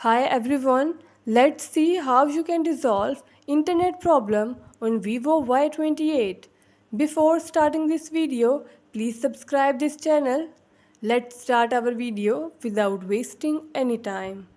Hi everyone, let's see how you can resolve internet problem on Vivo Y28. Before starting this video, please subscribe this channel. Let's start our video without wasting any time.